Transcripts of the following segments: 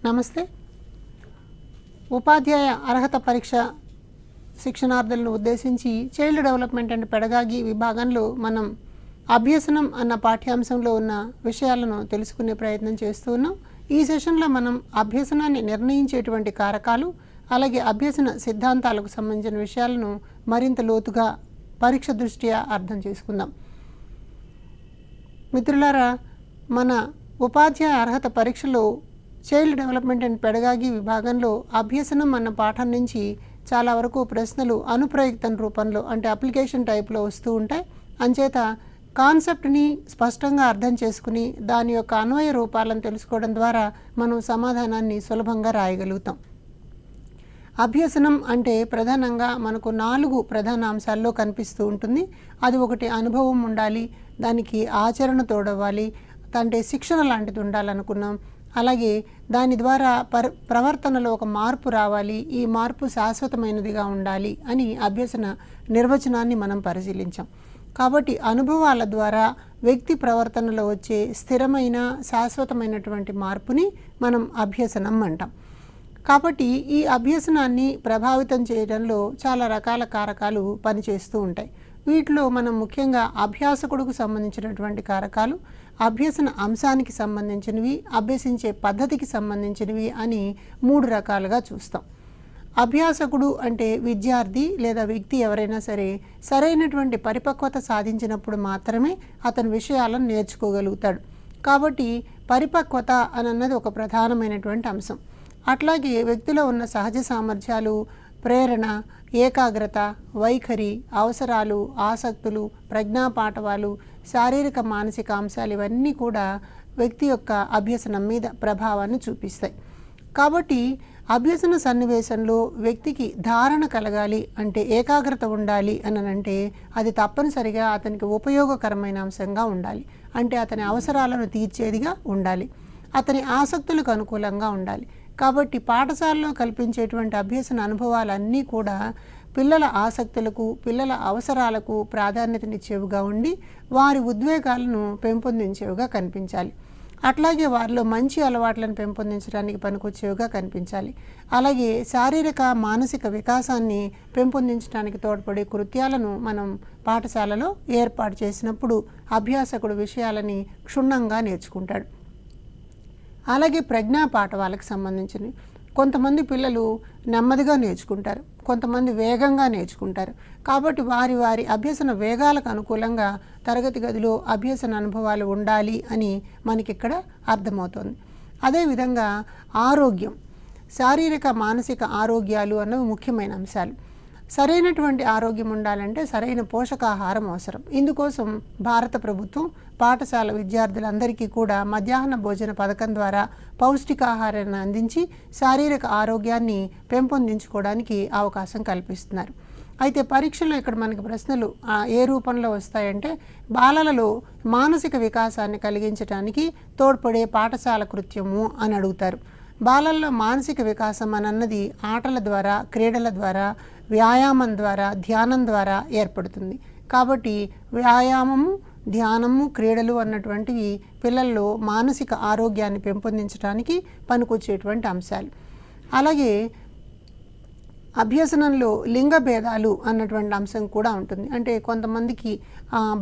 నమస్తే. ఉపాధ్యాయ అర్హత పరీక్ష శిక్షణార్థులను ఉద్దేశించి చైల్డ్ డెవలప్మెంట్ అండ్ పెడగాగి విభాగంలో మనం అభ్యసనం అన్న పాఠ్యాంశంలో ఉన్న విషయాలను తెలుసుకునే ప్రయత్నం చేస్తూ ఉన్నాం. ఈ సెషన్లో మనం అభ్యసనాన్ని నిర్ణయించేటువంటి కారకాలు, అలాగే అభ్యసన సిద్ధాంతాలకు సంబంధించిన విషయాలను మరింత లోతుగా పరీక్ష దృష్ట్యా అర్థం చేసుకుందాం. మిత్రులారా, మన ఉపాధ్యాయ అర్హత పరీక్షలో చైల్డ్ డెవలప్మెంట్ అండ్ పెడగాగి విభాగంలో అభ్యసనం అన్న పాఠం నుంచి చాలా వరకు ప్రశ్నలు అనుప్రయుక్తం రూపంలో, అంటే అప్లికేషన్ టైప్లో వస్తూ ఉంటాయి. అంచేత కాన్సెప్ట్ని స్పష్టంగా అర్థం చేసుకుని దాని యొక్క అన్వయ రూపాలను తెలుసుకోవడం ద్వారా మనం సమాధానాన్ని సులభంగా రాయగలుగుతాం. అభ్యసనం అంటే ప్రధానంగా మనకు 4 ప్రధాన అంశాల్లో కనిపిస్తూ ఉంటుంది. అది ఒకటి అనుభవం ఉండాలి, దానికి ఆచరణ తోడవ్వాలి, అంటే శిక్షణ లాంటిది ఉండాలనుకున్నాం. అలాగే దాని ద్వారా ప్రవర్తనలో ఒక మార్పు రావాలి, ఈ మార్పు శాశ్వతమైనదిగా ఉండాలి అని అభ్యసన నిర్వచనాన్ని మనం పరిశీలించాం. కాబట్టి అనుభవాల ద్వారా వ్యక్తి ప్రవర్తనలో వచ్చే స్థిరమైన శాశ్వతమైనటువంటి మార్పుని మనం అభ్యసనం అంటాం. కాబట్టి ఈ అభ్యసనాన్ని ప్రభావితం చేయడంలో చాలా రకాల కారకాలు పనిచేస్తూ ఉంటాయి. వీటిలో మనం ముఖ్యంగా అభ్యాసకుడికి సంబంధించినటువంటి కారకాలు, అభ్యసన అంశానికి సంబంధించినవి, అభ్యసించే పద్ధతికి సంబంధించినవి అని 3 రకాలుగా చూస్తాం. అభ్యాసకుడు అంటే విద్యార్థి లేదా వ్యక్తి ఎవరైనా సరే సరైనటువంటి పరిపక్వత సాధించినప్పుడు మాత్రమే అతని విషయాలను నేర్చుకోగలుగుతాడు. కాబట్టి పరిపక్వత అన్నది ఒక ప్రధానమైనటువంటి అంశం. అట్లాగే వ్యక్తిలో ఉన్న సహజ సామర్థ్యాలు, ప్రేరణ, ఏకాగ్రత, వైఖరి, అవసరాలు, ఆసక్తులు, ప్రజ్ఞాపాఠవాలు, శారీరక మానసిక అంశాలు ఇవన్నీ కూడా వ్యక్తి యొక్క అభ్యసనం మీద ప్రభావాన్ని చూపిస్తాయి. కాబట్టి అభ్యసన సన్నివేశంలో వ్యక్తికి ధారణ కలగాలి అంటే, ఏకాగ్రత ఉండాలి అంటే అది తప్పనిసరిగా అతనికి ఉపయోగకరమైన అంశంగా ఉండాలి. అంటే అతని అవసరాలను తీర్చేదిగా ఉండాలి, అతని ఆసక్తులకు అనుకూలంగా ఉండాలి. కాబట్టి పాఠశాలలో కల్పించేటువంటి అభ్యసన అనుభవాలన్నీ కూడా పిల్లల ఆసక్తులకు, పిల్లల అవసరాలకు ప్రాధాన్యతనిచ్చేవిగా ఉండి వారి ఉద్వేగాలను పెంపొందించేవిగా కనిపించాలి. అట్లాగే వారిలో మంచి అలవాట్లను పెంపొందించడానికి పనికొచ్చేవిగా kaniపించాలి. అలాగే శారీరక మానసిక వికాసాన్ని పెంపొందించడానికి తోడ్పడే కృత్యాలను మనం పాఠశాలలో ఏర్పాటు చేసినప్పుడు అభ్యాసకుడు విషయాలని క్షుణ్ణంగా నేర్చుకుంటాడు. అలాగే ప్రజ్ఞా పాఠవాలకు సంబంధించినవి కొంతమంది పిల్లలు నెమ్మదిగా నేర్చుకుంటారు, కొంతమంది వేగంగా నేర్చుకుంటారు. కాబట్టి వారి వారి అభ్యసన వేగాలకు అనుకూలంగా తరగతి గదిలో అభ్యసన అనుభవాలు ఉండాలి అని మనకిక్కడ అర్థమవుతుంది. అదేవిధంగా ఆరోగ్యం, శారీరక మానసిక ఆరోగ్యాలు అన్నవి ముఖ్యమైన అంశాలు. సరైనటువంటి ఆరోగ్యం ఉండాలంటే సరైన పోషకాహారం అవసరం. ఇందుకోసం భారత ప్రభుత్వం పాఠశాల విద్యార్థులందరికీ కూడా మధ్యాహ్న భోజన పథకం ద్వారా పౌష్టికాహారాన్ని అందించి శారీరక ఆరోగ్యాన్ని పెంపొందించుకోవడానికి అవకాశం కల్పిస్తున్నారు. అయితే పరీక్షలో ఇక్కడ మనకి ప్రశ్నలు ఏ రూపంలో వస్తాయంటే, బాలలలో మానసిక వికాసాన్ని కలిగించడానికి తోడ్పడే పాఠశాల కృత్యము అని అడుగుతారు. బాలల్లో మానసిక వికాసం అన్నది ఆటల ద్వారా, క్రీడల ద్వారా, వ్యాయామం ద్వారా, ధ్యానం ద్వారా ఏర్పడుతుంది. కాబట్టి వ్యాయామము, ధ్యానము, క్రీడలు అన్నటువంటివి పిల్లల్లో మానసిక ఆరోగ్యాన్ని పెంపొందించడానికి పనికొచ్చేటువంటి అంశాలు. అలాగే అభ్యసనంలో లింగ భేదాలు అన్నటువంటి అంశం కూడా ఉంటుంది. అంటే కొంతమందికి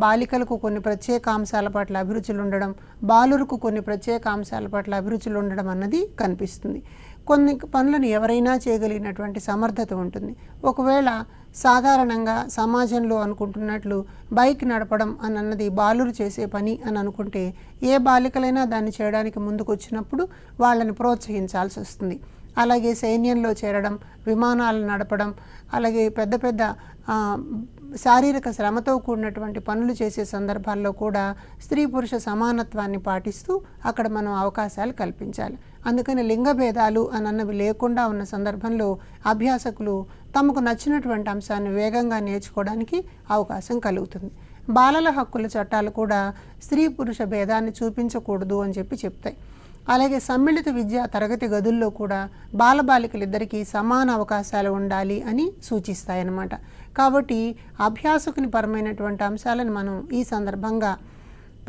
బాలికలకు కొన్ని ప్రత్యేక అంశాల పట్ల అభిరుచులు ఉండడం, బాలురకు కొన్ని ప్రత్యేక అంశాల పట్ల అభిరుచులు ఉండడం అన్నది కనిపిస్తుంది. కొన్ని పనులను ఎవరైనా చేయగలిగినటువంటి సమర్థత ఉంటుంది. ఒకవేళ సాధారణంగా సమాజంలో అనుకుంటున్నట్లు బైక్ నడపడం అన్నది బాలురు చేసే పని అని అనుకుంటే, ఏ బాలికలైనా దాన్ని చేయడానికి ముందుకు వచ్చినప్పుడు వాళ్ళని ప్రోత్సహించాల్సి వస్తుంది. అలాగే సైన్యంలో చేరడం, విమానాలు నడపడం, అలాగే పెద్ద పెద్ద శారీరక శ్రమతో కూడినటువంటి పనులు చేసే సందర్భాల్లో కూడా స్త్రీ పురుష సమానత్వాన్ని పాటిస్తూ అక్కడ మనం అవకాశాలు కల్పించాలి. అందుకని లింగ భేదాలు అన్నవి లేకుండా ఉన్న సందర్భంలో అభ్యాసకులు తమకు నచ్చినటువంటి అంశాన్ని వేగంగా నేర్చుకోవడానికి అవకాశం కలుగుతుంది. బాలల హక్కుల చట్టాలు కూడా స్త్రీ పురుష భేదాన్ని చూపించకూడదు అని చెప్తాయి. అలాగే సమ్మిళిత విద్యా తరగతి గదుల్లో కూడా బాలబాలికలిద్దరికీ సమాన అవకాశాలు ఉండాలి అని సూచిస్తాయన్నమాట. కాబట్టి అభ్యాసకుని పరమైనటువంటి అంశాలను మనం ఈ సందర్భంగా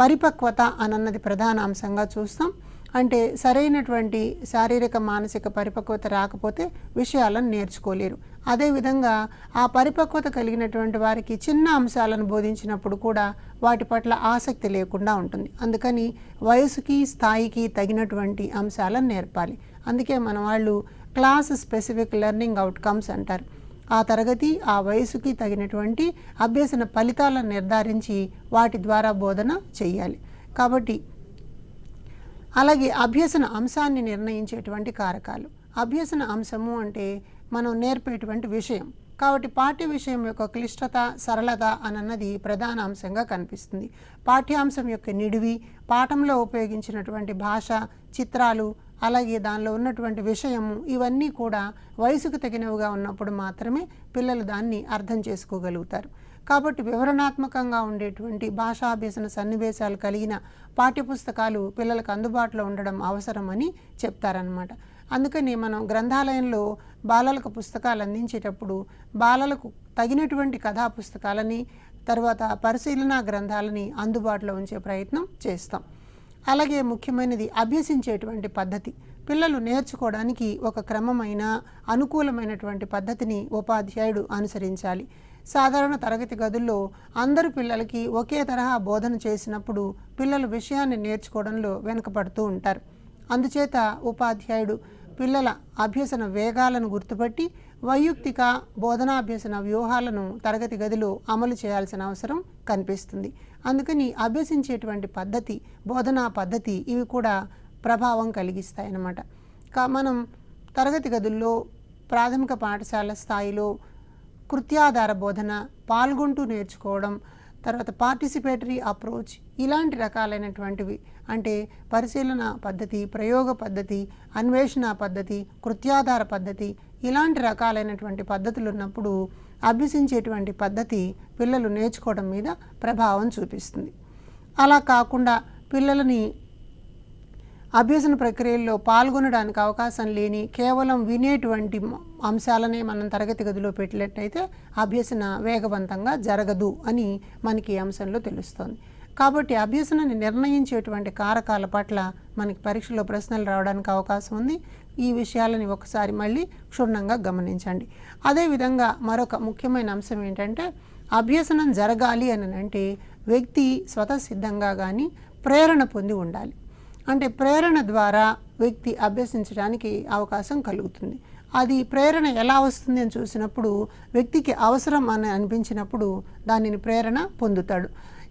పరిపక్వత అన్నది ప్రధాన అంశంగా చూస్తాం. అంటే సరైనటువంటి శారీరక మానసిక పరిపక్వత రాకపోతే విషయాలను నేర్చుకోలేరు. అదేవిధంగా ఆ పరిపక్వత కలిగినటువంటి వారికి చిన్న అంశాలను బోధించినప్పుడు కూడా వాటి పట్ల ఆసక్తి లేకుండా ఉంటుంది. అందుకని వయసుకి స్థాయికి తగినటువంటి అంశాలను నేర్పాలి. అందుకే మన వాళ్ళు క్లాస్ స్పెసిఫిక్ లెర్నింగ్ అవుట్కమ్స్ అంటారు. ఆ తరగతి ఆ వయసుకి తగినటువంటి అభ్యసన ఫలితాలను నిర్ధారించి వాటి ద్వారా బోధన చేయాలి. కాబట్టి అలాగే అభ్యసన అంశాన్ని నిర్ణయించేటువంటి కారకాలు. అభ్యసన అంశము అంటే మనం నేర్పేటువంటి విషయం. కాబట్టి పాఠ్య విషయం యొక్క క్లిష్టత, సరళత అన్నది ప్రధాన అంశంగా కనిపిస్తుంది. పాఠ్యాంశం యొక్క నిడివి, పాఠంలో ఉపయోగించినటువంటి భాష, చిత్రాలు, అలాగే దానిలో ఉన్నటువంటి విషయము, ఇవన్నీ కూడా వయసుకు తగినవిగా ఉన్నప్పుడు మాత్రమే పిల్లలు దాన్ని అర్థం చేసుకోగలుగుతారు. కాబట్టి వివరణాత్మకంగా ఉండేటువంటి భాషాభ్యసన సన్నివేశాలు కలిగిన పాఠ్యపుస్తకాలు పిల్లలకు అందుబాటులో ఉండడం అవసరమని చెప్తారనమాట. అందుకని మనం గ్రంథాలయంలో బాలలకు పుస్తకాలు అందించేటప్పుడు బాలలకు తగినటువంటి కథా పుస్తకాలని, తర్వాత పరిశీలన గ్రంథాలని అందుబాటులో ఉంచే ప్రయత్నం చేస్తాం. అలాగే ముఖ్యమైనది అభ్యసించేటువంటి పద్ధతి. పిల్లలు నేర్చుకోవడానికి ఒక క్రమమైన అనుకూలమైనటువంటి పద్ధతిని ఉపాధ్యాయుడు అనుసరించాలి. సాధారణ తరగతి గదుల్లో అందరు పిల్లలకి ఒకే తరహా బోధన చేసినప్పుడు పిల్లలు విషయాన్ని నేర్చుకోవడంలో వెనుకపడుతూ ఉంటారు. అందుచేత ఉపాధ్యాయుడు పిల్లల అభ్యసన వేగాలను గుర్తుపట్టి వైయక్తిక బోధనాభ్యసన వ్యూహాలను తరగతి గదిలో అమలు చేయాల్సిన అవసరం కనిపిస్తుంది. అందుకని అభ్యసించేటువంటి పద్ధతి, బోధనా పద్ధతి ఇవి కూడా ప్రభావం కలిగిస్తాయన్నమాట. మనం తరగతి గదుల్లో ప్రాథమిక పాఠశాల స్థాయిలో కృత్యాధార బోధన, పాల్గొంటూ నేర్చుకోవడం, తర్వాత పార్టిసిపేటరీ అప్రోచ్, ఇలాంటి రకాలైనటువంటివి అంటే పరిశీలన పద్ధతి, ప్రయోగ పద్ధతి, అన్వేషణ పద్ధతి, కృత్యాధార పద్ధతి, ఇలాంటి రకాలైనటువంటి పద్ధతులు ఉన్నప్పుడు అభ్యసించేటువంటి పద్ధతి పిల్లలు నేర్చుకోవడం మీద ప్రభావం చూపిస్తుంది. అలా కాకుండా పిల్లలని అభ్యసన ప్రక్రియల్లో పాల్గొనడానికి అవకాశం లేని కేవలం వినేటువంటి అంశాలనే మనం తరగతి గదిలో పెట్టినట్టయితే అభ్యసన వేగవంతంగా జరగదు అని మనకి ఈ అంశంలో తెలుస్తోంది. కాబట్టి అభ్యసనాన్ని నిర్ణయించేటువంటి కారకాల పట్ల మనకి పరీక్షలో ప్రశ్నలు రావడానికి అవకాశం ఉంది. ఈ విషయాలని ఒకసారి మళ్ళీ క్షుణ్ణంగా గమనించండి. అదేవిధంగా మరొక ముఖ్యమైన అంశం ఏంటంటే అభ్యసనం జరగాలి అని అంటే వ్యక్తి స్వతసిద్ధంగా కానీ ప్రేరణ పొంది ఉండాలి. అంటే ప్రేరణ ద్వారా వ్యక్తి అభ్యసించడానికి అవకాశం కలుగుతుంది. అది ప్రేరణ ఎలా వస్తుంది అని చూసినప్పుడు వ్యక్తికి అవసరం అని అనిపించినప్పుడు దానిని ప్రేరణ పొందుతాడు.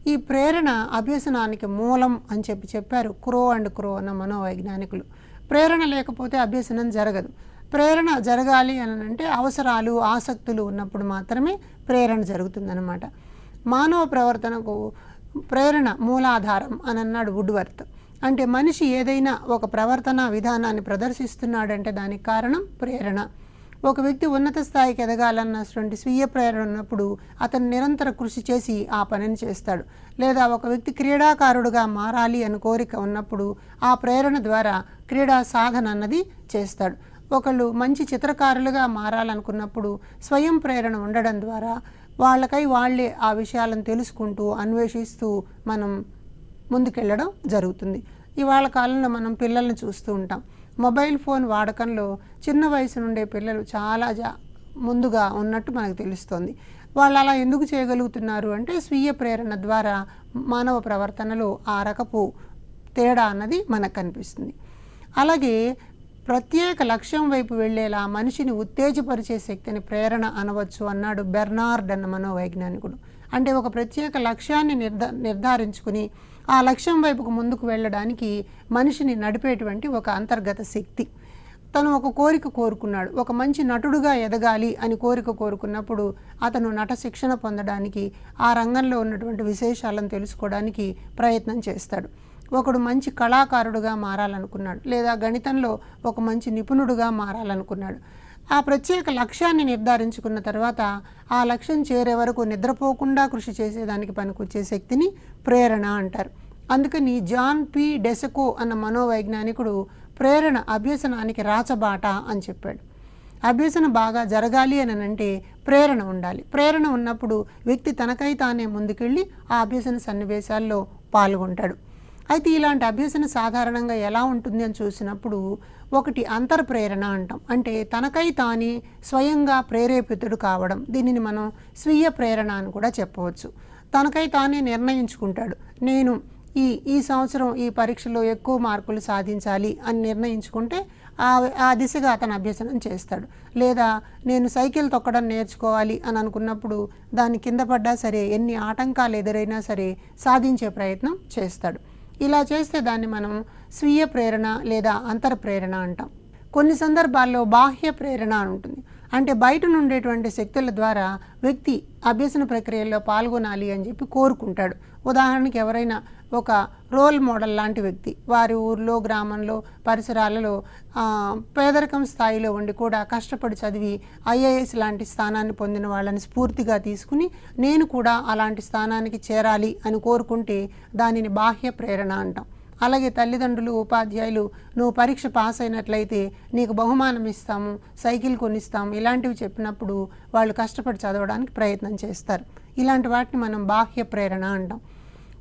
ఈ ప్రేరణ అభ్యసనానికి మూలం అని చెప్పారు క్రో అండ్ క్రో అన్న మనోవైజ్ఞానికులు. ప్రేరణ లేకపోతే అభ్యసనం జరగదు. ప్రేరణ జరగాలి అని అంటే అవసరాలు, ఆసక్తులు ఉన్నప్పుడు మాత్రమే ప్రేరణ జరుగుతుందన్నమాట. మానవ ప్రవర్తనకు ప్రేరణ మూలాధారం అని అన్నాడు వుడ్వర్త్. అంటే మనిషి ఏదైనా ఒక ప్రవర్తన విధానాన్ని ప్రదర్శిస్తున్నాడంటే దానికి కారణం ప్రేరణ. ఒక వ్యక్తి ఉన్నత స్థాయికి ఎదగాలన్నటువంటి స్వీయ ప్రేరణ ఉన్నప్పుడు అతను నిరంతర కృషి చేసి ఆ పనిని చేస్తాడు. లేదా ఒక వ్యక్తి క్రీడాకారుడుగా మారాలి అని కోరిక ఉన్నప్పుడు ఆ ప్రేరణ ద్వారా క్రీడా సాధన అన్నది చేస్తాడు. ఒకళ్ళు మంచి చిత్రకారులుగా మారాలనుకున్నప్పుడు స్వయం ప్రేరణ ఉండడం ద్వారా వాళ్ళకై వాళ్ళే ఆ విషయాలను తెలుసుకుంటూ అన్వేషిస్తూ మనం ముందుకెళ్ళడం జరుగుతుంది. ఇవాళ కాలంలో మనం పిల్లల్ని చూస్తూ ఉంటాం. మొబైల్ ఫోన్ వాడకంలో చిన్న వయసు నుండే పిల్లలు చాలా ముందుగా ఉన్నట్టు మనకు తెలుస్తోంది. వాళ్ళు అలా ఎందుకు చేయగలుగుతున్నారు అంటే స్వీయ ప్రేరణ ద్వారా మానవ ప్రవర్తనలో ఆ రకపు తేడా అన్నది మనకు కనిపిస్తుంది. అలాగే ప్రత్యేక లక్ష్యం వైపు వెళ్ళేలా మనిషిని ఉత్తేజపరిచే శక్తిని ప్రేరణ అనవచ్చు అన్నాడు బెర్నార్డ్ అన్న మనోవైజ్ఞానికుడు. అంటే ఒక ప్రత్యేక లక్ష్యాన్ని నిర్ధారించుకుని ఆ లక్ష్యం వైపుకు ముందుకు వెళ్ళడానికి మనిషిని నడిపేటువంటి ఒక అంతర్గత శక్తి. తను ఒక కోరిక కోరుకున్నాడు, ఒక మంచి నటుడుగా ఎదగాలి అని కోరిక కోరుకున్నప్పుడు అతను నట శిక్షణ పొందడానికి, ఆ రంగంలో ఉన్నటువంటి విశేషాలను తెలుసుకోవడానికి ప్రయత్నం చేస్తాడు. ఒకడు మంచి కళాకారుడుగా మారాలనుకున్నాడు, లేదా గణితంలో ఒక మంచి నిపుణుడుగా మారాలనుకున్నాడు. ఆ ప్రత్యేక లక్ష్యాన్ని నిర్ధారించుకున్న తర్వాత ఆ లక్ష్యం చేరే వరకు నిద్రపోకుండా కృషి చేసేదానికి పనికొచ్చే శక్తిని ప్రేరణ అంటారు. అందుకని జాన్ పి డెసెకో అన్న మనోవైజ్ఞానికుడు ప్రేరణ అభ్యసనానికి రాచబాట అని చెప్పాడు. అభ్యసన బాగా జరగాలి అని అంటే ప్రేరణ ఉండాలి. ప్రేరణ ఉన్నప్పుడు వ్యక్తి తనకై తానే ముందుకెళ్ళి ఆ అభ్యసన సన్నివేశాల్లో పాల్గొంటాడు. అయితే ఇలాంటి అభ్యసన సాధారణంగా ఎలా ఉంటుంది అని చూసినప్పుడు ఒకటి అంతర్ప్రేరణ అంటాం. అంటే తనకై తానే స్వయంగా ప్రేరేపితుడు కావడం, దీనిని మనం స్వీయ ప్రేరణ అని కూడా చెప్పవచ్చు. తనకై తానే నిర్ణయించుకుంటాడు, నేను ఈ సంవత్సరం ఈ పరీక్షలో ఎక్కువ మార్కులు సాధించాలి అని నిర్ణయించుకుంటే ఆ దిశగా అతను అభ్యసనం చేస్తాడు. లేదా నేను సైకిల్ తొక్కడం నేర్చుకోవాలి అని అనుకున్నప్పుడు దాని కింద పడ్డా సరే, ఎన్ని ఆటంకాలు ఎదురైనా సరే సాధించే ప్రయత్నం చేస్తాడు. ఇలా చేస్తే దాన్ని మనం స్వీయ ప్రేరణ లేదా అంతర్ప్రేరణ అంటాం. కొన్ని సందర్భాల్లో బాహ్య ప్రేరణ అని ఉంటుంది. అంటే బయట నుండేటువంటి శక్తుల ద్వారా వ్యక్తి అభ్యసన ప్రక్రియలో పాల్గొనాలి అని చెప్పి కోరుకుంటాడు. ఉదాహరణకి ఎవరైనా ఒక రోల్ మోడల్ లాంటి వ్యక్తి వారి ఊర్లో, గ్రామంలో, పరిసరాలలో పేదరికం స్థాయిలో ఉండి కూడా కష్టపడి చదివి ఐఏఎస్ లాంటి స్థానాన్ని పొందిన వాళ్ళని స్ఫూర్తిగా తీసుకుని నేను కూడా అలాంటి స్థానానికి చేరాలి అని కోరుకుంటే దానిని బాహ్య ప్రేరణ అంటాం. అలాగే తల్లిదండ్రులు, ఉపాధ్యాయులు నువ్వు పరీక్ష పాస్ అయినట్లయితే నీకు బహుమానం ఇస్తాము, సైకిల్ కొనిస్తాము ఇలాంటివి చెప్పినప్పుడు వాళ్ళు కష్టపడి చదవడానికి ప్రయత్నం చేస్తారు. ఇలాంటి వాటిని మనం బాహ్య ప్రేరణ అంటాం.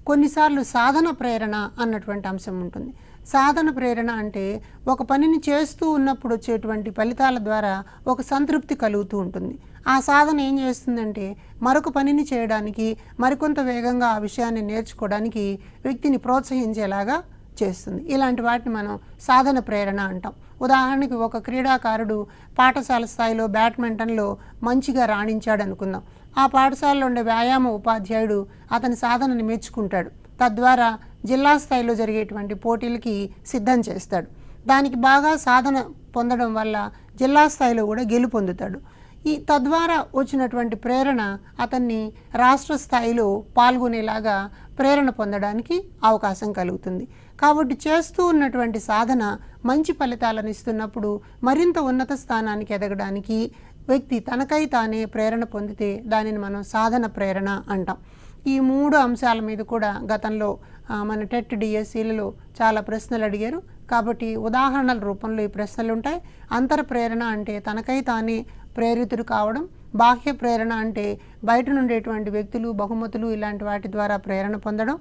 కొన్నిసార్లు సాధన ప్రేరణ అన్నటువంటి అంశం ఉంటుంది. సాధన ప్రేరణ అంటే ఒక పనిని చేస్తూ ఉన్నప్పుడు వచ్చేటువంటి ఫలితాల ద్వారా ఒక సంతృప్తి కలుగుతూ ఉంటుంది. ఆ సాధన ఏం చేస్తుందంటే మరొక పనిని చేయడానికి, మరికొంత వేగంగా ఆ విషయాన్ని నేర్చుకోవడానికి వ్యక్తిని ప్రోత్సహించేలాగా చేస్తుంది. ఇలాంటి వాటిని మనం సాధన ప్రేరణ అంటాం. ఉదాహరణకి ఒక క్రీడాకారుడు పాఠశాల స్థాయిలో బ్యాడ్మింటన్లో మంచిగా రాణించాడు అనుకుందాం. ఆ పాఠశాలలో ఉండే వ్యాయామ ఉపాధ్యాయుడు అతని సాధనని మెచ్చుకుంటాడు. తద్వారా జిల్లా స్థాయిలో జరిగేటువంటి పోటీలకి సిద్ధం చేస్తాడు. దానికి బాగా సాధన పొందడం వల్ల జిల్లా స్థాయిలో కూడా గెలుపొందుతాడు. తద్వారా వచ్చినటువంటి ప్రేరణ అతన్ని రాష్ట్ర స్థాయిలో పాల్గొనేలాగా ప్రేరణ పొందడానికి అవకాశం కలుగుతుంది. కాబట్టి చేస్తూ ఉన్నటువంటి సాధన మంచి ఫలితాలను ఇస్తున్నప్పుడు మరింత ఉన్నత స్థానానికి ఎదగడానికి వ్యక్తి తనకై తానే ప్రేరణ పొందితే దానిని మనం సాధన ప్రేరణ అంటాం. ఈ 3 అంశాల మీద కూడా గతంలో మన టెట్ డిఎస్సీలలో చాలా ప్రశ్నలు అడిగారు. కాబట్టి ఉదాహరణల రూపంలో ఈ ప్రశ్నలు ఉంటాయి. అంతర్ప్రేరణ అంటే తనకై తానే ప్రేరితుడు కావడం, బాహ్య ప్రేరణ అంటే బయట నుండేటువంటి వ్యక్తులు, బహుమతులు ఇలాంటి వాటి ద్వారా ప్రేరణ పొందడం,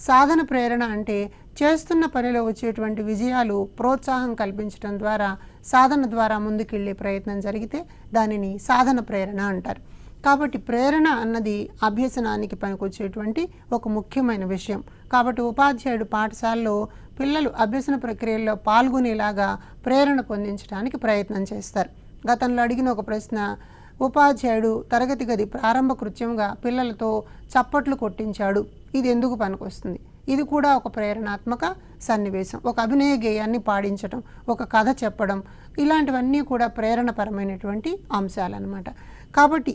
సాధన ప్రేరణ అంటే చేస్తున్న పనిలో వచ్చేటువంటి విజయాలు ప్రోత్సాహం కల్పించడం ద్వారా సాధన ద్వారా ముందుకెళ్ళే ప్రయత్నం జరిగితే దానిని సాధన ప్రేరణ అంటారు. కాబట్టి ప్రేరణ అన్నది అభ్యసనానికి పనికొచ్చేటువంటి ఒక ముఖ్యమైన విషయం. కాబట్టి ఉపాధ్యాయుడు పాఠశాలలో పిల్లలు అభ్యసన ప్రక్రియల్లో పాల్గొనేలాగా ప్రేరణ పొందించడానికి ప్రయత్నం చేస్తారు. గతంలో అడిగిన ఒక ప్రశ్న, ఉపాధ్యాయుడు తరగతి గది ప్రారంభ కృత్యంగా పిల్లలతో చప్పట్లు కొట్టించాడు, ఇది ఎందుకు పనికొస్తుంది? ఇది కూడా ఒక ప్రేరణాత్మక సన్నివేశం. ఒక అభినయ గేయాన్ని పాడించడం, ఒక కథ చెప్పడం, ఇలాంటివన్నీ కూడా ప్రేరణపరమైనటువంటి అంశాలన్నమాట. కాబట్టి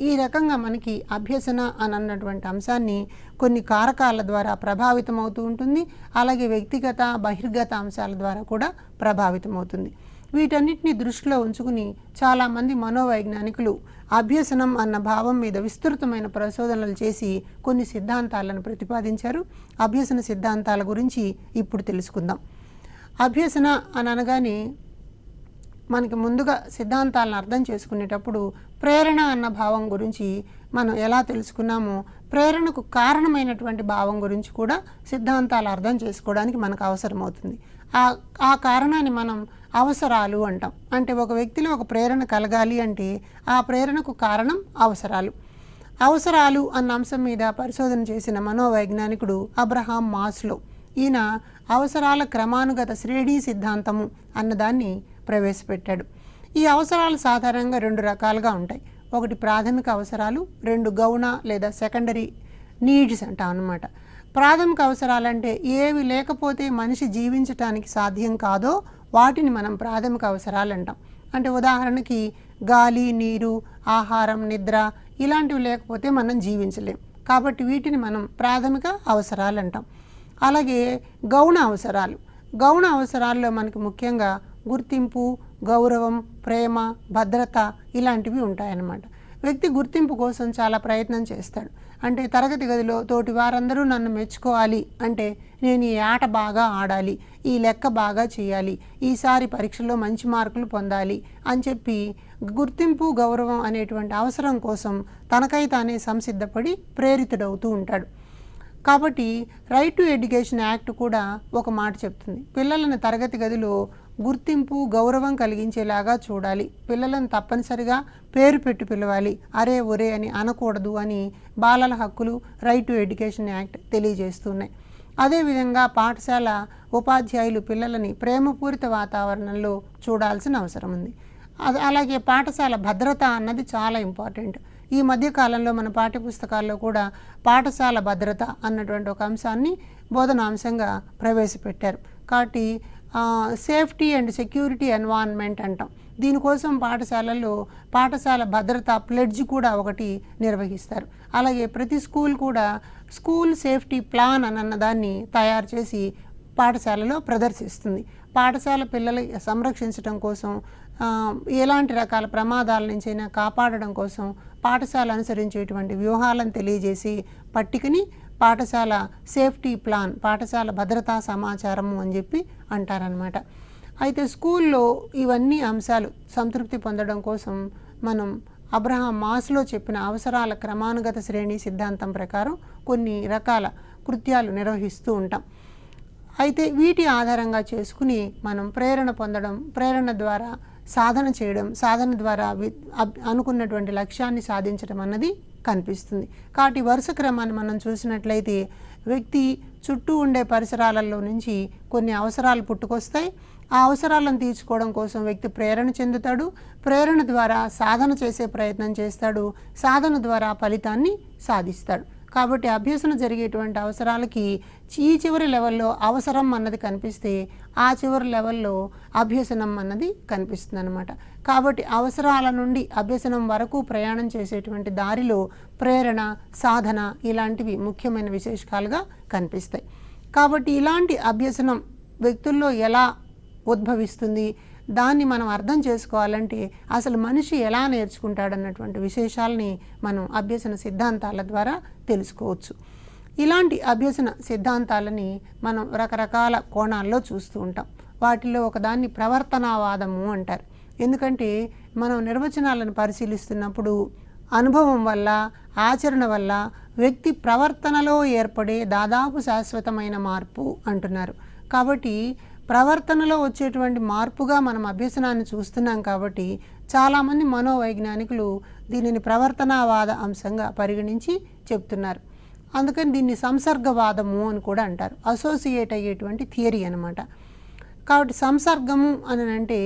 ఈ రకంగా మనకి అభ్యసన అని అన్నటువంటి అంశాన్ని కొన్ని కారకాల ద్వారా ప్రభావితం అవుతూ ఉంటుంది. అలాగే వ్యక్తిగత, బహిర్గత అంశాల ద్వారా కూడా ప్రభావితం అవుతుంది. వీటన్నిటిని దృష్టిలో ఉంచుకుని చాలామంది మనోవైజ్ఞానికులు అభ్యసనం అన్న భావం మీద విస్తృతమైన పరిశోధనలు చేసి కొన్ని సిద్ధాంతాలను ప్రతిపాదించారు. అభ్యసన సిద్ధాంతాల గురించి ఇప్పుడు తెలుసుకుందాం. అభ్యసన అని అనగానే మనకి ముందుగా సిద్ధాంతాలను అర్థం చేసుకునేటప్పుడు ప్రేరణ అన్న భావం గురించి మనం ఎలా తెలుసుకున్నామో ప్రేరణకు కారణమైనటువంటి భావం గురించి కూడా సిద్ధాంతాలు అర్థం చేసుకోవడానికి మనకు అవసరమవుతుంది. ఆ కారణాన్ని మనం అవసరాలు అంటాం. అంటే ఒక వ్యక్తిలో ఒక ప్రేరణ కలగాలి అంటే ఆ ప్రేరణకు కారణం అవసరాలు. అవసరాలు అన్న అంశం మీద పరిశోధన చేసిన మనోవైజ్ఞానికుడు అబ్రహాం మాస్లో. ఈయన అవసరాల క్రమానుగత శ్రేణి సిద్ధాంతము అన్నదాన్ని ప్రవేశపెట్టాడు. ఈ అవసరాలు సాధారణంగా 2 రకాలుగా ఉంటాయి. ఒకటి ప్రాథమిక అవసరాలు, 2 గౌణ లేదా సెకండరీ నీడ్స్ అంటాం అన్నమాట. ప్రాథమిక అవసరాలంటే ఏవి లేకపోతే మనిషి జీవించటానికి సాధ్యం కాదో వాటిని మనం ప్రాథమిక అవసరాలు అంటాం. అంటే ఉదాహరణకి గాలి, నీరు, ఆహారం, నిద్ర ఇలాంటివి లేకపోతే మనం జీవించలేం. కాబట్టి వీటిని మనం ప్రాథమిక అవసరాలు అంటాం. అలాగే గౌణ అవసరాలు. గౌణ అవసరాల్లో మనకి ముఖ్యంగా గుర్తింపు, గౌరవం, ప్రేమ, భద్రత ఇలాంటివి ఉంటాయన్నమాట. వ్యక్తి గుర్తింపు కోసం చాలా ప్రయత్నం చేస్తాడు. అంటే తరగతి గదిలో తోటి వారందరూ నన్ను మెచ్చుకోవాలి అంటే నేను ఈ ఆట బాగా ఆడాలి, ఈ లెక్క బాగా చేయాలి, ఈసారి పరీక్షలో మంచి మార్కులు పొందాలి అని చెప్పి గుర్తింపు, గౌరవం అనేటువంటి అవసరం కోసం తనకై తానే సంసిద్ధపడి ప్రేరితుడవుతూ ఉంటాడు. కాబట్టి రైట్ టు ఎడ్యుకేషన్ యాక్ట్ కూడా ఒక మాట చెప్తుంది, పిల్లలను తరగతి గదిలో గుర్తింపు గౌరవం కలిగించేలాగా చూడాలి, పిల్లలను తప్పనిసరిగా పేరు పెట్టి పిలవాలి, అరే ఒరే అని అనకూడదు అని బాలల హక్కులు రైట్ టు ఎడ్యుకేషన్ యాక్ట్ తెలియజేస్తున్నాయి. అదేవిధంగా పాఠశాల ఉపాధ్యాయులు పిల్లలని ప్రేమపూరిత వాతావరణంలో చూడాల్సిన అవసరం ఉంది. అలాగే పాఠశాల భద్రత అన్నది చాలా ఇంపార్టెంట్. ఈ మధ్యకాలంలో మన పాఠ్యపుస్తకాల్లో కూడా పాఠశాల భద్రత అన్నటువంటి ఒక అంశాన్ని బోధనాంశంగా ప్రవేశపెట్టారు. కాబట్టి సేఫ్టీ అండ్ సెక్యూరిటీ ఎన్వైరన్మెంట్ అంటాం. దీనికోసం పాఠశాలల్లో పాఠశాల భద్రత ప్లెడ్జ్ కూడా ఒకటి నిర్వహిస్తారు. అలాగే ప్రతి స్కూల్ కూడా స్కూల్ సేఫ్టీ ప్లాన్ అన్న దాన్ని తయారు చేసి పాఠశాలలో ప్రదర్శిస్తుంది. పాఠశాల పిల్లలు సంరక్షించడం కోసం, ఎలాంటి రకాల ప్రమాదాల నుంచైనా కాపాడడం కోసం పాఠశాల అనుసరించేటువంటి వ్యూహాలను తెలియజేసి పట్టికని పాఠశాల సేఫ్టీ ప్లాన్, పాఠశాల భద్రతా సమాచారము అని చెప్పి అంటారనమాట. అయితే స్కూల్లో ఇవన్నీ అంశాలు సంతృప్తి పొందడం కోసం మనం అబ్రహాం మాస్లో చెప్పిన అవసరాల క్రమానుగత శ్రేణి సిద్ధాంతం ప్రకారం కొన్ని రకాల కృత్యాలు నిర్వహిస్తూ ఉంటాం. అయితే వీటి ఆధారంగా చేసుకుని మనం ప్రేరణ పొందడం, ప్రేరణ ద్వారా సాధన చేయడం, సాధన ద్వారా అనుకున్నటువంటి లక్ష్యాన్ని సాధించడం అన్నది కనిపిస్తుంది. కాబట్టి వరుస క్రమాన్ని మనం చూసినట్లయితే వ్యక్తి చుట్టూ ఉండే పరిసరాలలో నుంచి కొన్ని అవసరాలు పుట్టుకొస్తాయి. ఆ అవసరాలను తీర్చుకోవడం కోసం వ్యక్తి ప్రేరణ చెందుతాడు, ప్రేరణ ద్వారా సాధన చేసే ప్రయత్నం చేస్తాడు, సాధన ద్వారా ఫలితాన్ని సాధిస్తాడు. కాబట్టి అభ్యసన జరిగేటువంటి అవసరాలకి ఈ చివరి లెవెల్లో అవసరం అన్నది కనిపిస్తే ఆ చివరి లెవెల్లో అభ్యసనం అన్నది కనిపిస్తుంది అన్నమాట. కాబట్టి అవసరాల నుండి అభ్యసనం వరకు ప్రయాణం చేసేటువంటి దారిలో ప్రేరణ, సాధన ఇలాంటివి ముఖ్యమైన విశేషాలుగా కనిపిస్తాయి. కాబట్టి ఇలాంటి అభ్యసనం వ్యక్తుల్లో ఎలా ఉద్భవిస్తుంది, దాన్ని మనం అర్థం చేసుకోవాలంటే అసలు మనిషి ఎలా నేర్చుకుంటాడన్నటువంటి విశేషాలని మనం అభ్యసన సిద్ధాంతాల ద్వారా తెలుసుకోవచ్చు. ఇలాంటి అభ్యసన సిద్ధాంతాలని మనం రకరకాల కోణాల్లో చూస్తూ ఉంటాం. వాటిలో ఒకదాన్ని ప్రవర్తనావాదము అంటారు. ఎందుకంటే మనం నిర్వచనాలను పరిశీలిస్తున్నప్పుడు అనుభవం వల్ల, ఆచరణ వల్ల వ్యక్తి ప్రవర్తనలో ఏర్పడే దాదాపు శాశ్వతమైన మార్పు అంటున్నారు. కాబట్టి ప్రవర్తనలో వచ్చేటువంటి మార్పుగా మనం అభ్యసనాన్ని చూస్తున్నాం. కాబట్టి చాలామంది మనోవైజ్ఞానికులు దీనిని ప్రవర్తనావాద అంశంగా పరిగణించి చెప్తున్నారు. అందుకని దీన్ని సంసర్గవాదము అని కూడా అంటారు. అసోసియేట్ అయ్యేటువంటి థియరీ అనమాట. కాబట్టి సంసర్గము అని అంటే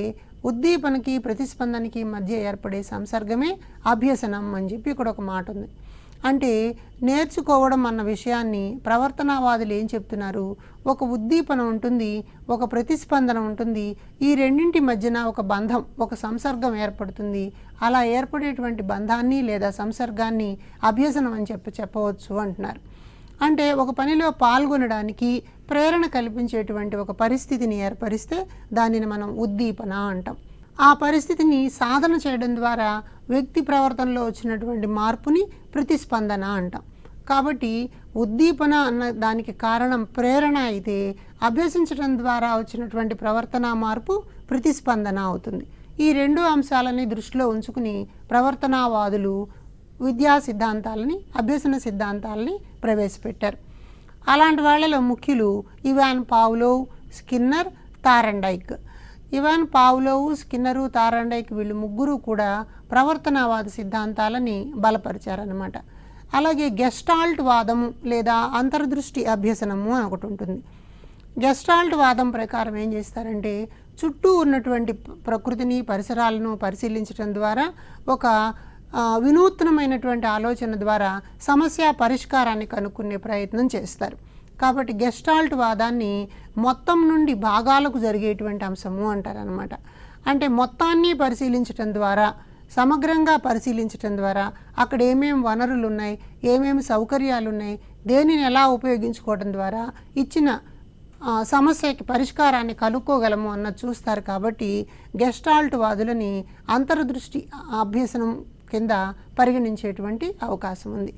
ఉద్దీపనకి ప్రతిస్పందనకి మధ్య ఏర్పడే సంసర్గమే అభ్యసనం అని చెప్పి ఇక్కడ ఒక మాట ఉంది. అంటే నేర్చుకోవడం అన్న విషయాన్ని ప్రవర్తనావాదులు ఏం చెప్తున్నారు, ఒక ఉద్దీపన ఉంటుంది, ఒక ప్రతిస్పందన ఉంటుంది, ఈ రెండింటి మధ్యన ఒక బంధం, ఒక సంసర్గం ఏర్పడుతుంది. అలా ఏర్పడేటువంటి బంధాన్ని లేదా సంసర్గాన్ని అభ్యసనం అని చెప్పవచ్చు అంటున్నారు. అంటే ఒక పనిలో పాల్గొనడానికి ప్రేరణ కల్పించేటువంటి ఒక పరిస్థితిని ఏర్పరిస్తే దానిని మనం ఉద్దీపన అంటాం. ఆ పరిస్థితిని సాధన చేయడం ద్వారా వ్యక్తి ప్రవర్తనలో వచ్చినటువంటి మార్పుని ప్రతిస్పందన అంటాం. కాబట్టి ఉద్దీపన అన్న దానికి కారణం ప్రేరణ అయితే అభ్యసించడం ద్వారా వచ్చినటువంటి ప్రవర్తన మార్పు ప్రతిస్పందన అవుతుంది. ఈ రెండు అంశాలని దృష్టిలో ఉంచుకుని ప్రవర్తనావాదులు విద్యా సిద్ధాంతాలని, అభ్యసన సిద్ధాంతాలని ప్రవేశపెట్టారు. అలాంటి వాళ్ళలో ముఖ్యులు Ivan Pavlov, Skinner, Thorndike. Ivan Pavlov, Skinner, Thorndike వీళ్ళు ముగ్గురు కూడా ప్రవర్తనవాద సిద్ధాంతాలని బలపరిచారన్నమాట. అలాగే గెస్టాల్ట్ వాదము లేదా అంతర్దృష్టి అభ్యసనము అని ఒకటి ఉంటుంది. గెస్టాల్ట్ వాదం ప్రకారం ఏం చేస్తారంటే చుట్టూ ఉన్నటువంటి ప్రకృతిని, పరిసరాలను పరిశీలించడం ద్వారా ఒక వినూత్నమైనటువంటి ఆలోచన ద్వారా సమస్య పరిష్కారాన్ని కనుక్కునే ప్రయత్నం చేస్తారు. కాబట్టి గెస్టాల్ట్ వాదాన్ని మొత్తం నుండి భాగాలకు జరిగేటువంటి అంశము అంటారనమాట. అంటే మొత్తాన్ని పరిశీలించటం ద్వారా, సమగ్రంగా పరిశీలించటం ద్వారా అక్కడ ఏమేమి వనరులు ఉన్నాయి, ఏమేమి సౌకర్యాలు ఉన్నాయి, దేనిని ఎలా ఉపయోగించుకోవడం ద్వారా ఇచ్చిన సమస్యకి పరిష్కారాన్ని కనుక్కోగలము అన్నది చూస్తారు. కాబట్టి గెస్టాల్ట్ వాదులని అంతర్దృష్టి అభ్యసనం కింద పరిగణించేటువంటి అవకాశం ఉంది.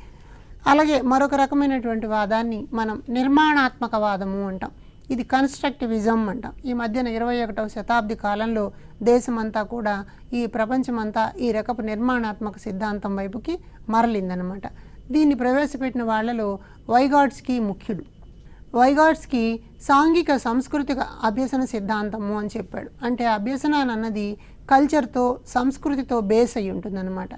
అలాగే మరొక రకమైనటువంటి వాదాన్ని మనం నిర్మాణాత్మక వాదము అంటాం. ఇది కన్స్ట్రక్టివిజం అంటాం. ఈ మధ్యన 21వ శతాబ్ది కాలంలో దేశమంతా కూడా, ఈ ప్రపంచమంతా ఈ రకపు నిర్మాణాత్మక సిద్ధాంతం వైపుకి మరలిందనమాట. దీన్ని ప్రవేశపెట్టిన వాళ్ళలో వైగాట్స్కీ ముఖ్యుడు. వైగాట్స్కీ సాంఘిక సాంస్కృతిక అభ్యసన సిద్ధాంతము అని చెప్పాడు. అంటే అభ్యసనం అన్నది కల్చర్తో సంస్కృతితో బేస్ అయి ఉంటుందన్నమాట.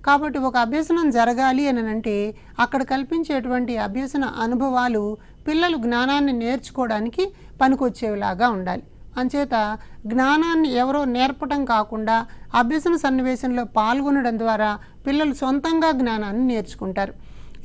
కాబట్టి ఒక అభ్యసనం జరగాలి అని అంటే అక్కడ కల్పించేటువంటి అభ్యసన అనుభవాలు పిల్లలు జ్ఞానాన్ని నేర్చుకోవడానికి పనికొచ్చేలాగా ఉండాలి. అంచేత జ్ఞానాన్ని ఎవరో నేర్పటం కాకుండా అభ్యసన సన్నివేశంలో పాల్గొనడం ద్వారా పిల్లలు సొంతంగా జ్ఞానాన్ని నేర్చుకుంటారు.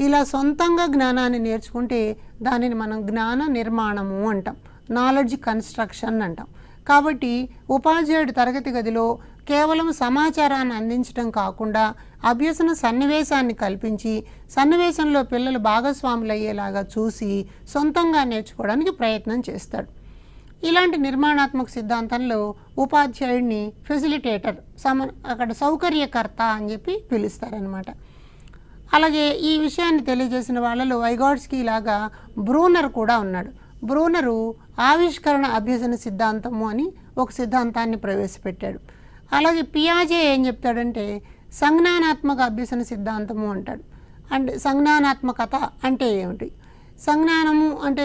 ఇలా సొంతంగా జ్ఞానాన్ని నేర్చుకుంటే దానిని మనం జ్ఞాన నిర్మాణము అంటాం, నాలెడ్జ్ కన్స్ట్రక్షన్ అంటాం. కాబట్టి ఉపాధ్యాయుడు తరగతి గదిలో కేవలం సమాచారాన్ని అందించడం కాకుండా అభ్యసన సన్నివేశాన్ని కల్పించి సన్నివేశంలో పిల్లలు భాగస్వాములు అయ్యేలాగా చూసి సొంతంగా నేర్చుకోవడానికి ప్రయత్నం చేస్తాడు. ఇలాంటి నిర్మాణాత్మక సిద్ధాంతంలో ఉపాధ్యాయుడిని ఫెసిలిటేటర్, అక్కడ సౌకర్యకర్త అని చెప్పి పిలుస్తారనమాట. అలాగే ఈ విషయాన్ని తెలియజేసిన వాళ్ళలో వైగాట్స్కీ లాగా బ్రూనర్ కూడా ఉన్నాడు. బ్రూనరు ఆవిష్కరణ అభ్యసన సిద్ధాంతము అని ఒక సిద్ధాంతాన్ని ప్రవేశపెట్టాడు. అలాగే పియాజే ఏం చెప్తాడంటే సంజ్ఞానాత్మక అభ్యసన సిద్ధాంతము అంటాడు. అంటే సంజ్ఞానాత్మకత అంటే ఏమిటి? సంజ్ఞానము అంటే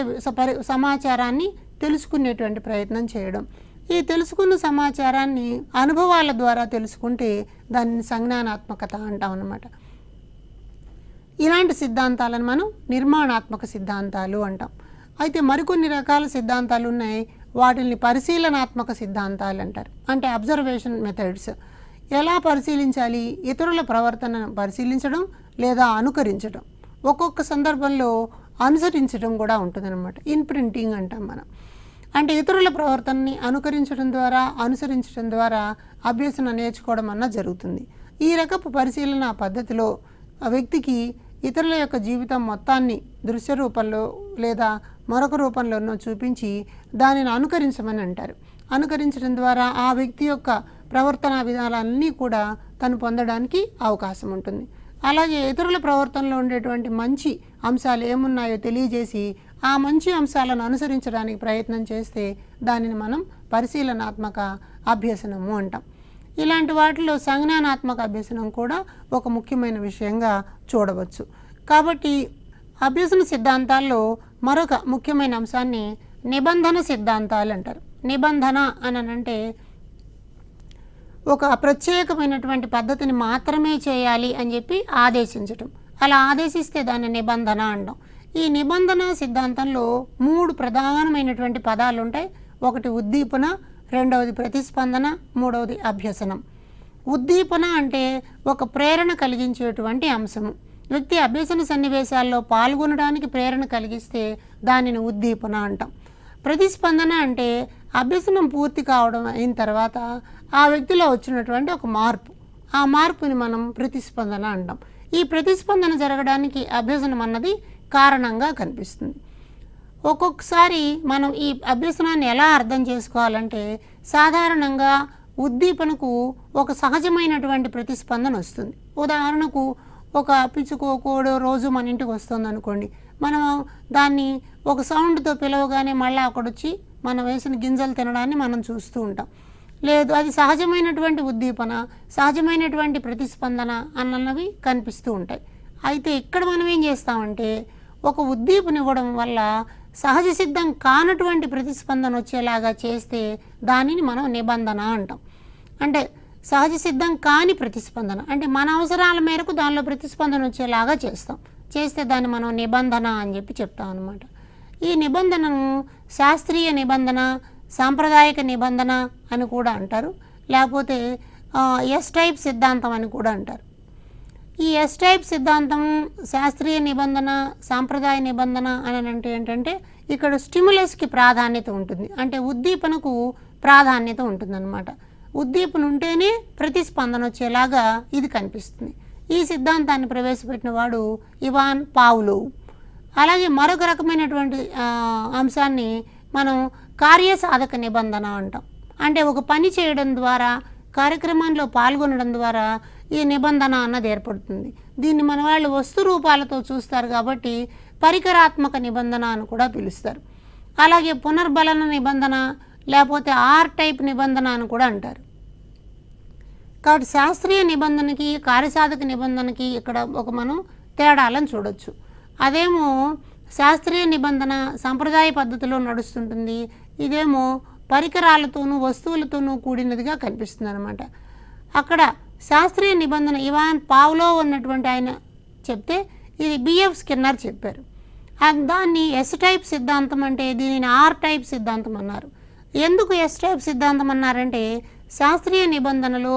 సమాచారాన్ని తెలుసుకునేటువంటి ప్రయత్నం చేయడం. ఈ తెలుసుకున్న సమాచారాన్ని అనుభవాల ద్వారా తెలుసుకుంటే దాన్ని సంజ్ఞానాత్మకత అంటాం అన్నమాట. ఇలాంటి సిద్ధాంతాలను మనం నిర్మాణాత్మక సిద్ధాంతాలు అంటాం. అయితే మరికొన్ని రకాల సిద్ధాంతాలు ఉన్నాయి. వాటిని పరిశీలనాత్మక సిద్ధాంతాలు అంటారు. అంటే అబ్జర్వేషన్ మెథడ్స్. ఎలా పరిశీలించాలి? ఇతరుల ప్రవర్తనను పరిశీలించడం లేదా అనుకరించడం. ఒక్కొక్క సందర్భంలో అనుసరించడం కూడా ఉంటుందన్నమాట. ఇన్ప్రింటింగ్ అంటాం మనం. అంటే ఇతరుల ప్రవర్తనని అనుసరించడం ద్వారా అభ్యసన నేర్చుకోవడం అన్న జరుగుతుంది. ఈ రకపు పరిశీలన పద్ధతిలో ఆ వ్యక్తికి ఇతరుల యొక్క జీవితం మొత్తాన్ని దృశ్య రూపంలో లేదా మరొక రూపంలోనో చూపించి దానిని అనుకరించమని అంటారు. అనుకరించడం ద్వారా ఆ వ్యక్తి యొక్క ప్రవర్తనా విధానాలన్నీ కూడా తను పొందడానికి అవకాశం ఉంటుంది. అలాగే ఇతరుల ప్రవర్తనలో ఉండేటువంటి మంచి అంశాలు ఏమున్నాయో తెలియజేసి ఆ మంచి అంశాలను అనుసరించడానికి ప్రయత్నం చేస్తే దానిని మనం పరిశీలనాత్మక అభ్యసనము అంటాం. ఇలాంటి వాటిలో సంజ్ఞానాత్మక అభ్యసనం కూడా ఒక ముఖ్యమైన విషయంగా చూడవచ్చు. కాబట్టి అభ్యసన సిద్ధాంతాల్లో మరొక ముఖ్యమైన అంశాన్ని నిబంధన సిద్ధాంతాలు అంటారు. నిబంధన అని అంటే ఒక ప్రత్యేకమైనటువంటి పద్ధతిని మాత్రమే చేయాలి అని చెప్పి ఆదేశించటం. అలా ఆదేశిస్తే దాన్ని నిబంధన అంటాం. ఈ నిబంధన సిద్ధాంతంలో 3 ప్రధానమైనటువంటి పదాలు ఉంటాయి. ఒకటి ఉద్దీపన, రెండవది ప్రతిస్పందన, మూడవది అభ్యసనం. ఉద్దీపన అంటే ఒక ప్రేరణ కలిగించేటువంటి అంశము. వ్యక్తి అభ్యసన సన్నివేశాల్లో పాల్గొనడానికి ప్రేరణ కలిగిస్తే దానిని ఉద్దీపన అంటాం. ప్రతిస్పందన అంటే అభ్యసనం పూర్తి కావడం అయిన తర్వాత ఆ వ్యక్తిలో వచ్చినటువంటి ఒక మార్పు, ఆ మార్పుని మనం ప్రతిస్పందన అంటాం. ఈ ప్రతిస్పందన జరగడానికి అభ్యసనం అన్నది కారణంగా కనిపిస్తుంది. ఒక్కొక్కసారి మనం ఈ అభ్యసనాన్ని ఎలా అర్థం చేసుకోవాలంటే సాధారణంగా ఉద్దీపనకు ఒక సహజమైనటువంటి ప్రతిస్పందన వస్తుంది. ఉదాహరణకు ఒక పిచ్చుకో కోడో రోజు మన ఇంటికి వస్తుంది అనుకోండి, మనం దాన్ని ఒక సౌండ్తో పిలవగానే మళ్ళీ అక్కడొచ్చి మనం వేసిన గింజలు తినడాన్ని మనం చూస్తూ ఉంటాం. లేదు, అది సహజమైనటువంటి ఉద్దీపన, సహజమైనటువంటి ప్రతిస్పందన అన్నవి కనిపిస్తూ ఉంటాయి. అయితే ఇక్కడ మనం ఏం చేస్తామంటే ఒక ఉద్దీపన ఇవ్వడం వల్ల సహజ సిద్ధం కానటువంటి ప్రతిస్పందన వచ్చేలాగా చేస్తే దానిని మనం నిబంధన అంటాం. అంటే సహజ సిద్ధం కాని ప్రతిస్పందన అంటే మన అవసరాల మేరకు దానిలో ప్రతిస్పందన వచ్చేలాగా చేస్తే దాన్ని మనం నిబంధన అని చెప్పి చెప్తాం అన్నమాట. ఈ నిబంధనను శాస్త్రీయ నిబంధన, సాంప్రదాయిక నిబంధన అని కూడా అంటారు. లేకపోతే ఎస్ టైప్ సిద్ధాంతం అని కూడా అంటారు. ఈ ఎస్ టైప్ సిద్ధాంతం, శాస్త్రీయ నిబంధన, సాంప్రదాయ నిబంధన అని అంటే ఏంటంటే ఇక్కడ స్టిమ్యులస్కి ప్రాధాన్యత ఉంటుంది. అంటే ఉద్దీపనకు ప్రాధాన్యత ఉంటుందన్నమాట. ఉద్దీపన ఉంటేనే ప్రతిస్పందన వచ్చేలాగా ఇది కనిపిస్తుంది. ఈ సిద్ధాంతాన్ని ప్రవేశపెట్టిన వాడు ఇవాన్ పావ్లోవ్. అలాగే మరొక రకమైనటువంటి అంశాన్ని మనం కార్యసాధక నిబంధన అంటాం. అంటే ఒక పని చేయడం ద్వారా, కార్యక్రమంలో పాల్గొనడం ద్వారా ఈ నిబంధన అన్నది ఏర్పడుతుంది. దీన్ని మన వాళ్ళు వస్తు రూపాలతో చూస్తారు కాబట్టి పరికరాత్మక నిబంధన అని కూడా పిలుస్తారు. అలాగే పునర్బలన నిబంధన లేకపోతే ఆర్ టైప్ నిబంధన అని కూడా అంటారు. కాబట్టి శాస్త్రీయ నిబంధనకి, కార్యసాధక నిబంధనకి ఇక్కడ ఒక మనం తేడాలను చూడొచ్చు. అదేమో శాస్త్రీయ నిబంధన సంప్రదాయ పద్ధతిలో నడుస్తుంటుంది, ఇదేమో పరికరాలతోనూ వస్తువులతోనూ కూడినదిగా కనిపిస్తుంది అనమాట. అక్కడ శాస్త్రీయ నిబంధన ఇవాన్ పావ్లోవ్ ఉన్నటువంటి ఆయన చెప్తే ఇది బిఎఫ్ స్కిన్నర్ చెప్పారు. దాన్ని ఎస్ టైప్ సిద్ధాంతం అంటే దీనిని ఆర్ టైప్ సిద్ధాంతం అన్నారు. ఎందుకు ఎస్ టైప్ సిద్ధాంతం అన్నారంటే శాస్త్రీయ నిబంధనలో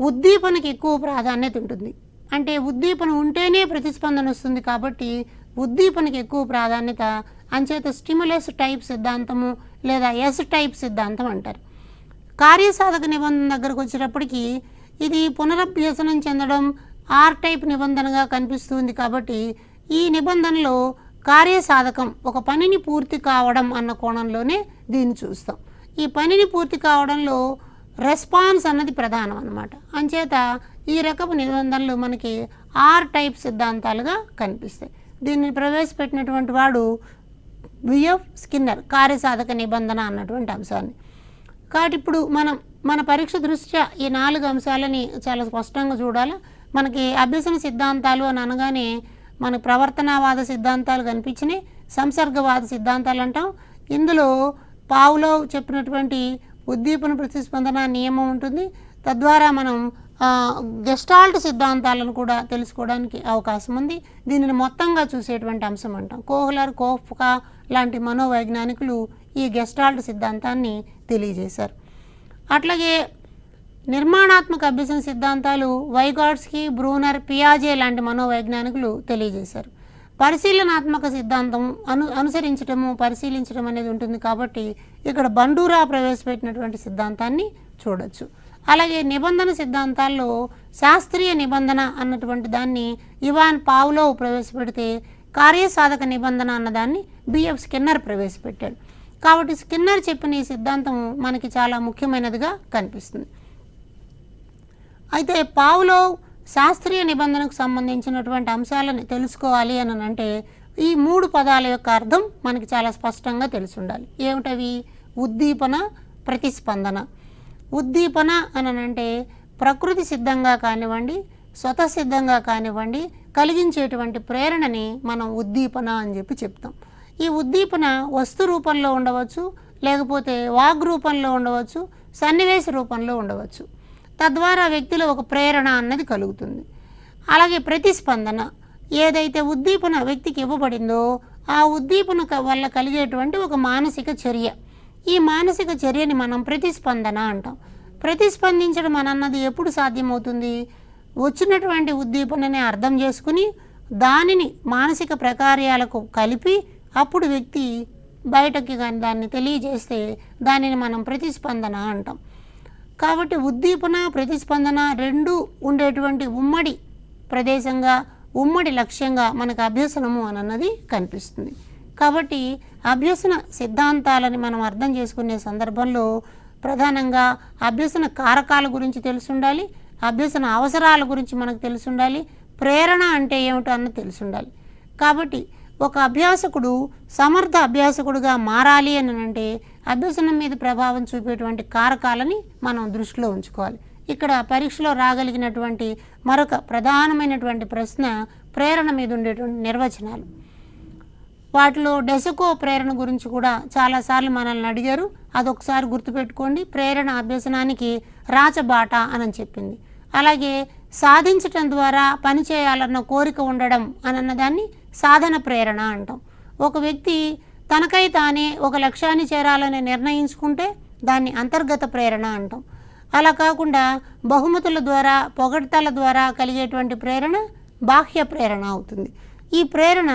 ఉద్దీపనకి ఎక్కువ ప్రాధాన్యత ఉంటుంది. అంటే ఉద్దీపన ఉంటేనే ప్రతిస్పందన వస్తుంది కాబట్టి ఉద్దీపనకి ఎక్కువ ప్రాధాన్యత, అంచేత స్టిములస్ టైప్ సిద్ధాంతము లేదా ఎస్ టైప్ సిద్ధాంతం అంటారు. కార్యసాధక నిబంధన దగ్గరకు వచ్చేటప్పటికి ఇది పునరభ్యసనం చెందడం ఆర్ టైప్ నిబంధనగా కనిపిస్తుంది కాబట్టి ఈ నిబంధనలో కార్యసాధకం ఒక పనిని పూర్తి కావడం అన్న కోణంలోనే దీన్ని చూస్తాం. ఈ పనిని పూర్తి కావడంలో రెస్పాన్స్ అన్నది ప్రధానం అన్నమాట. అంచేత ఈ రకపు నిబంధనలు మనకి ఆర్ టైప్ సిద్ధాంతాలుగా కనిపిస్తాయి. దీన్ని ప్రవేశపెట్టినటువంటి వాడు బిఎఫ్ స్కిన్నర్, కార్యసాధక నిబంధన అన్నటువంటి అంశాన్ని. కాబట్టి ఇప్పుడు మన పరీక్ష దృష్ట్యా ఈ 4 అంశాలని చాలా స్పష్టంగా చూడాలి. మనకి అభ్యసన సిద్ధాంతాలు అని అనగానే మనకు ప్రవర్తనావాద సిద్ధాంతాలు కనిపించినాయి, సంసర్గవాద సిద్ధాంతాలు అంటాం. ఇందులో పావ్లోవ్ చెప్పినటువంటి ఉద్దీపన ప్రతిస్పందన నియమం ఉంటుంది. తద్వారా మనం గెస్టాల్ట్ సిద్ధాంతాలను కూడా తెలుసుకోవడానికి అవకాశం ఉంది. దీనిని మొత్తంగా చూసేటువంటి అంశం అంటాం. కోహ్లర్, కోఫ్కా లాంటి మనోవైజ్ఞానికులు ఈ గెస్టాల్ట్ సిద్ధాంతాన్ని తెలియజేశారు. అట్లాగే నిర్మాణాత్మక అభ్యసన సిద్ధాంతాలు వైగాట్స్కీ, బ్రూనర్, పియాజే లాంటి మనోవైజ్ఞానికులు తెలియజేశారు. పరిశీలనాత్మక సిద్ధాంతం అనుసరించడము, పరిశీలించడం అనేది ఉంటుంది కాబట్టి ఇక్కడ బండూరా ప్రవేశపెట్టినటువంటి సిద్ధాంతాన్ని చూడొచ్చు. అలాగే నిబంధన సిద్ధాంతాల్లో శాస్త్రీయ నిబంధన అన్నటువంటి దాన్ని ఇవాన్ పావ్లోవ్ ప్రవేశపెడితే కార్యసాధక నిబంధన అన్నదాన్ని బిఎఫ్ స్కిన్నర్ ప్రవేశపెట్టాడు. కాబట్టి స్కిన్నర్ చెప్పిన ఈ సిద్ధాంతం మనకి చాలా ముఖ్యమైనదిగా కనిపిస్తుంది. అయితే పావ్లోవ్ శాస్త్రీయ నిబంధనకు సంబంధించినటువంటి అంశాలను తెలుసుకోవాలి అని అంటే ఈ 3 పదాల యొక్క అర్థం మనకి చాలా స్పష్టంగా తెలిసి ఉండాలి. ఏమిటవి? ఉద్దీపన, ప్రతిస్పందన. ఉద్దీపన అని అంటే ప్రకృతి సిద్ధంగా కానివ్వండి, స్వతసిద్ధంగా కానివ్వండి కలిగించేటువంటి ప్రేరణని మనం ఉద్దీపన అని చెప్పి చెప్తాం. ఈ ఉద్దీపన వస్తు రూపంలో ఉండవచ్చు, లేకపోతే వాగ్ రూపంలో ఉండవచ్చు, సన్నివేశ రూపంలో ఉండవచ్చు. తద్వారా వ్యక్తిలో ఒక ప్రేరణ అన్నది కలుగుతుంది. అలాగే ప్రతిస్పందన, ఏదైతే ఉద్దీపన వ్యక్తికి ఇవ్వబడిందో ఆ ఉద్దీపన వల్ల కలిగేటువంటి ఒక మానసిక చర్య, ఈ మానసిక చర్యని మనం ప్రతిస్పందన అంటాం. ప్రతిస్పందించడం అన్నది ఎప్పుడు సాధ్యమవుతుంది? వచ్చినటువంటి ఉద్దీపనని అర్థం చేసుకుని దానిని మానసిక ప్రకార్యాలకు కలిపి అప్పుడు వ్యక్తి బయటకి కానీ దాన్ని తెలియజేస్తే దానిని మనం ప్రతిస్పందన అంటాం. కాబట్టి ఉద్దీపన, ప్రతిస్పందన రెండూ ఉండేటువంటి ఉమ్మడి ప్రదేశంగా, ఉమ్మడి లక్ష్యంగా మనకు అభ్యసనము అన్నది కనిపిస్తుంది. కాబట్టి అభ్యసన సిద్ధాంతాలని మనం అర్థం చేసుకునే సందర్భంలో ప్రధానంగా అభ్యసన కారకాల గురించి తెలిసి ఉండాలి, అభ్యసన అవసరాల గురించి మనకు తెలిసి ఉండాలి, ప్రేరణ అంటే ఏమిటో అన్నది తెలిసి ఉండాలి. కాబట్టి ఒక అభ్యాసకుడు సమర్థ అభ్యాసకుడుగా మారాలి అని అంటే అభ్యసనం మీద ప్రభావం చూపేటువంటి కారకాలని మనం దృష్టిలో ఉంచుకోవాలి. ఇక్కడ పరీక్షలో రాగలిగినటువంటి మరొక ప్రధానమైనటువంటి ప్రశ్న ప్రేరణ మీద ఉండేటువంటి నిర్వచనాలు. వాటిలో డెసకో ప్రేరణ గురించి కూడా చాలాసార్లు మనల్ని అడిగారు. అదొకసారి గుర్తుపెట్టుకోండి. ప్రేరణ అభ్యసనానికి రాచబాట అని చెప్పింది. అలాగే సాధించటం ద్వారా పని చేయాలన్న కోరిక ఉండడం అని దాన్ని సాధన ప్రేరణ అంటాం. ఒక వ్యక్తి తనకై తానే ఒక లక్ష్యాన్ని చేరాలని నిర్ణయించుకుంటే దాన్ని అంతర్గత ప్రేరణ అంటాం. అలా కాకుండా బహుమతుల ద్వారా, పొగడ్తల ద్వారా కలిగేటువంటి ప్రేరణ బాహ్య ప్రేరణ అవుతుంది. ఈ ప్రేరణ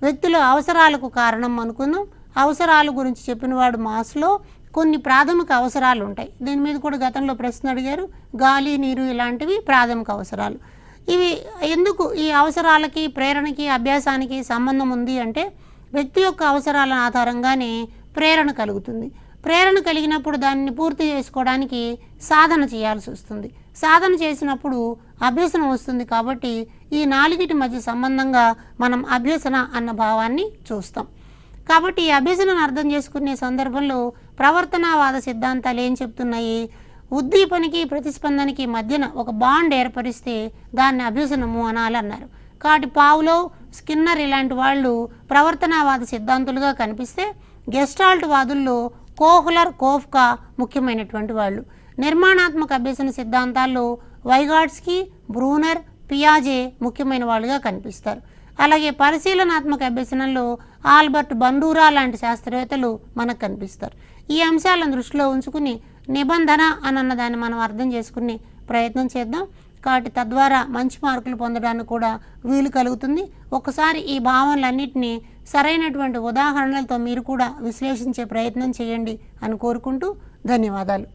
వ్యక్తిలో అవసరాలకు కారణం అనుకుందాం. అవసరాల గురించి చెప్పినవాడు మాస్లో కొన్ని ప్రాథమిక అవసరాలు ఉంటాయి. దీని మీద కూడా గతంలో ప్రశ్న అడిగారు. గాలి, నీరు ఇలాంటివి ప్రాథమిక అవసరాలు. ఇవి ఎందుకు ఈ అవసరాలకి, ప్రేరణకి, అభ్యాసానికి సంబంధం ఉంది అంటే వ్యక్తి యొక్క అవసరాల ఆధారంగానే ప్రేరణ కలుగుతుంది. ప్రేరణ కలిగినప్పుడు దాన్ని పూర్తి చేసుకోవడానికి సాధన చేయాల్సి వస్తుంది. సాధన చేసినప్పుడు అభ్యసనం వస్తుంది. కాబట్టి ఈ 4టి మధ్య సంబంధంగా మనం అభ్యసన అన్న భావాన్ని చూస్తాం. కాబట్టి ఈ అభ్యసనను అర్థం చేసుకునే సందర్భంలో ప్రవర్తనావాద సిద్ధాంతాలు ఏం చెప్తున్నాయి? ఉద్దీపనకి, ప్రతిస్పందనకి మధ్యన ఒక బాండ్ ఏర్పరిస్తే దాన్ని అభ్యసనము అనాలన్నారు. కాబట్టి పావ్లోవ్, స్కిన్నర్ ఇలాంటి వాళ్ళు ప్రవర్తనవాద సిద్ధాంతులుగా కనిపిస్తే, గెస్టాల్ట్ వాదుల్లో కోహ్లర్, కోఫ్కా ముఖ్యమైనటువంటి వాళ్ళు. నిర్మాణాత్మక అభ్యసన సిద్ధాంతాల్లో వైగాట్స్కీ, బ్రూనర్, పియాజే ముఖ్యమైన వాళ్ళుగా కనిపిస్తారు. అలాగే పరిశీలనాత్మక అభ్యసనంలో ఆల్బర్ట్ బండూరా లాంటి శాస్త్రవేత్తలు మనకు కనిపిస్తారు. ఈ అంశాలను దృష్టిలో ఉంచుకుని నిబంధన అన్న దాన్ని మనం అర్థం చేసుకునే ప్రయత్నం చేద్దాం. కాబట్టి తద్వారా మంచి మార్కులు పొందడానికి కూడా వీలు కలుగుతుంది. ఒకసారి ఈ భావనలన్నింటినీ సరైనటువంటి ఉదాహరణలతో మీరు కూడా విశ్లేషించే ప్రయత్నం చేయండి అని కోరుకుంటూ ధన్యవాదాలు.